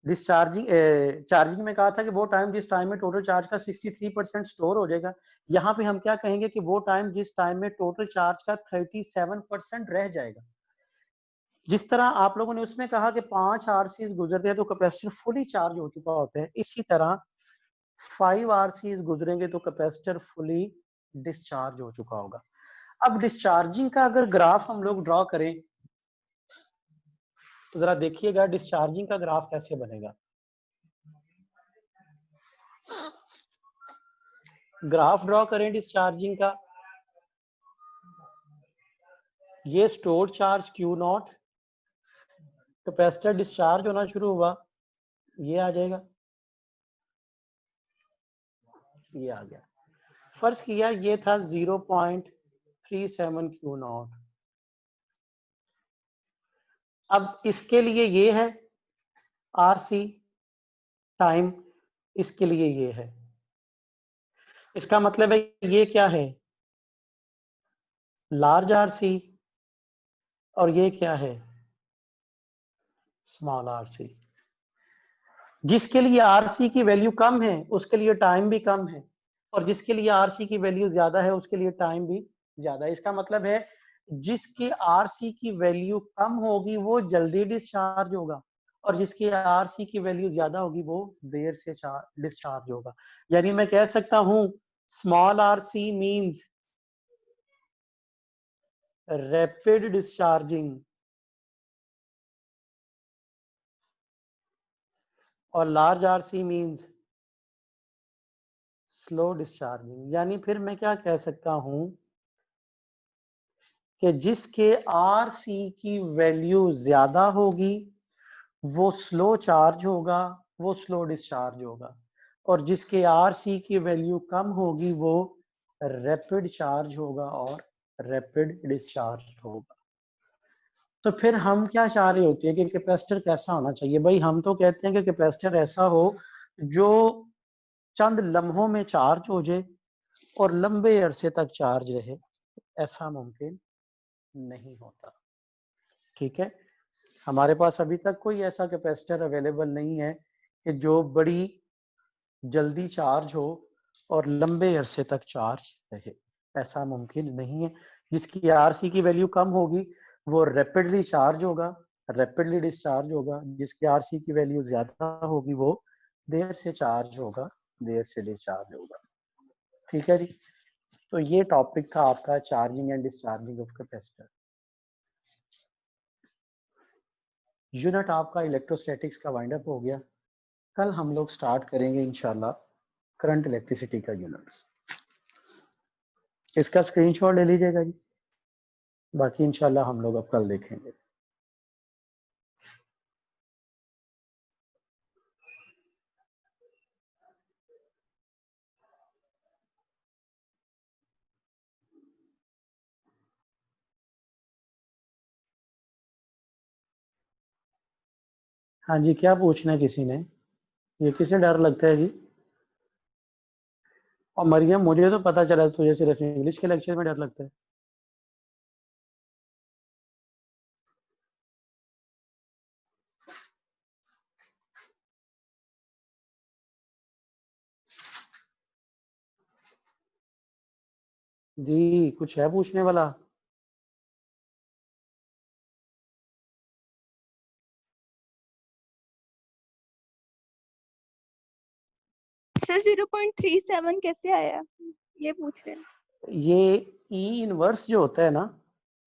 डिस्चार्जिंग चार्जिंग में कहा था कि वो टाइम जिस टाइम में टोटल चार्ज का 63% स्टोर हो जाएगा। यहाँ पे हम क्या कहेंगे कि वो टाइम जिस टाइम में टोटल चार्ज का 37% रह जाएगा। जिस तरह आप लोगों ने उसमें कहा कि 5 आरसीज गुजरते हैं तो कैपेसिटर फुली चार्ज हो चुका होता है, इसी तरह 5 आरसीज गुजरेंगे तो कैपेसिटर फुली डिस्चार्ज हो चुका होगा। अब डिस्चार्जिंग का अगर ग्राफ हम लोग ड्रॉ करें तो जरा देखिएगा डिस्चार्जिंग का ग्राफ कैसे बनेगा। ग्राफ ड्रॉ करें डिस्चार्जिंग का। ये stored charge Q not, capacitor discharge होना शुरू हुआ, ये आ जाएगा, ये आ गया। फर्ज किया ये था 0.37 Q नॉट। अब इसके लिए ये है RC टाइम, इसके लिए ये है। इसका मतलब है ये क्या है, लार्ज RC, और ये क्या है, स्मॉल RC। जिसके लिए RC की वैल्यू कम है उसके लिए टाइम भी कम है, और जिसके लिए RC की वैल्यू ज्यादा है उसके लिए टाइम भी ज्यादा है। इसका मतलब है जिसकी RC की वैल्यू कम होगी वो जल्दी डिस्चार्ज होगा, और जिसकी RC की वैल्यू ज्यादा होगी वो देर से डिस्चार्ज होगा। यानी मैं कह सकता हूं small RC means rapid discharging और large RC means slow discharging. यानी फिर मैं क्या कह सकता हूं कि जिसके RC की वैल्यू ज्यादा होगी वो स्लो चार्ज होगा, वो स्लो डिस्चार्ज होगा, और जिसके RC की वैल्यू कम होगी वो रैपिड चार्ज होगा और रैपिड डिस्चार्ज होगा। तो फिर हम क्या चाह रहे होते हैं कि कैपेसिटर कैसा होना चाहिए? भाई हम तो कहते हैं कि कैपेसिटर ऐसा हो जो चंद लम्हों में चार्ज हो जाए और लंबे अरसे तक चार्ज रहे। ऐसा मुमकिन नहीं होता, ठीक है। हमारे पास अभी तक कोई ऐसा कैपेसिटर अवेलेबल नहीं है कि जो बड़ी जल्दी चार्ज हो और लंबे अरसे तक चार्ज रहे। ऐसा मुमकिन नहीं है। जिसकी आरसी की वैल्यू कम होगी वो रैपिडली चार्ज होगा, रैपिडली डिस्चार्ज होगा। जिसकी आरसी की वैल्यू ज्यादा होगी वो देर से चार्ज होगा, देर से डिस्चार्ज होगा। ठीक है जी। तो ये टॉपिक था आपका charging and discharging of capacitor. Unit आपका इलेक्ट्रोस्टैटिक्स का वाइंड अप हो गया। कल हम लोग स्टार्ट करेंगे इंशाल्लाह करंट इलेक्ट्रिसिटी का यूनिट। इसका स्क्रीनशॉट ले लीजिएगा जी, बाकी इंशाल्लाह हम लोग अब कल देखेंगे। हाँ जी, क्या पूछना है किसी ने? ये किसे डर लगता है जी? और मरियम, मुझे तो पता चला तुझे सिर्फ इंग्लिश के लेक्चर में डर लगता है। जी, कुछ है पूछने वाला? सर 0.37 कैसे आया, ये पूछ रहे हैं। ये ई इनवर्स जो होता है ना,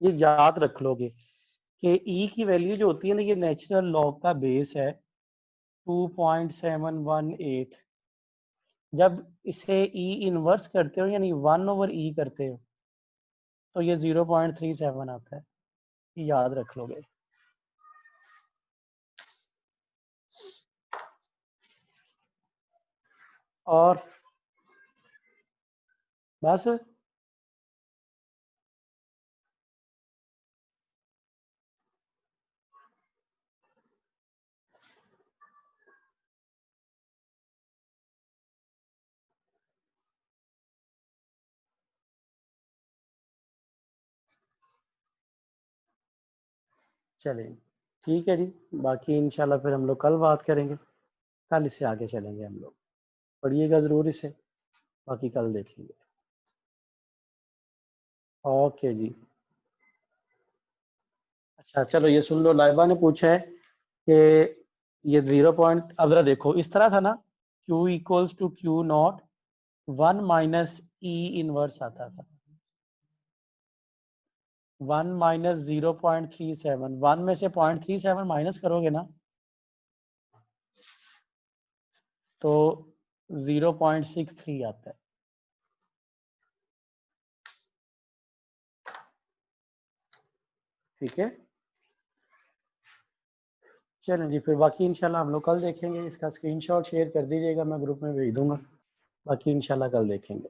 ये याद रख लोगे कि ई की वैल्यू जो होती है ना, ये नेचुरल लॉग का बेस है 2.718। जब इसे ई इनवर्स करते हो यानी 1/e करते हो तो ये 0.37 आता है, ये याद रख लोगे। और बस चलें ठीक है जी, बाकी इंशाल्लाह फिर हम लोग कल बात करेंगे, कल इससे आगे चलेंगे हम लोग। पढ़िएगा ज़रूर इसे, बाकी कल देखेंगे। ओके जी। अच्छा चलो ये सुन लो, लाइबा ने पूछा है कि ये 0 पॉइंट, अब जरा देखो इस तरह था ना, Q equals to Q naught 1 minus E inverse आता था, 1 माइनस 0.37, 1 में से 0.37 माइनस करोगे ना तो 0.63 आता है। ठीक है, चलें जी, फिर बाकी इंशाल्लाह हम लोग कल देखेंगे। इसका स्क्रीनशॉट शेयर कर दीजिएगा, मैं ग्रुप में भेज दूंगा, बाकी इंशाल्लाह कल देखेंगे।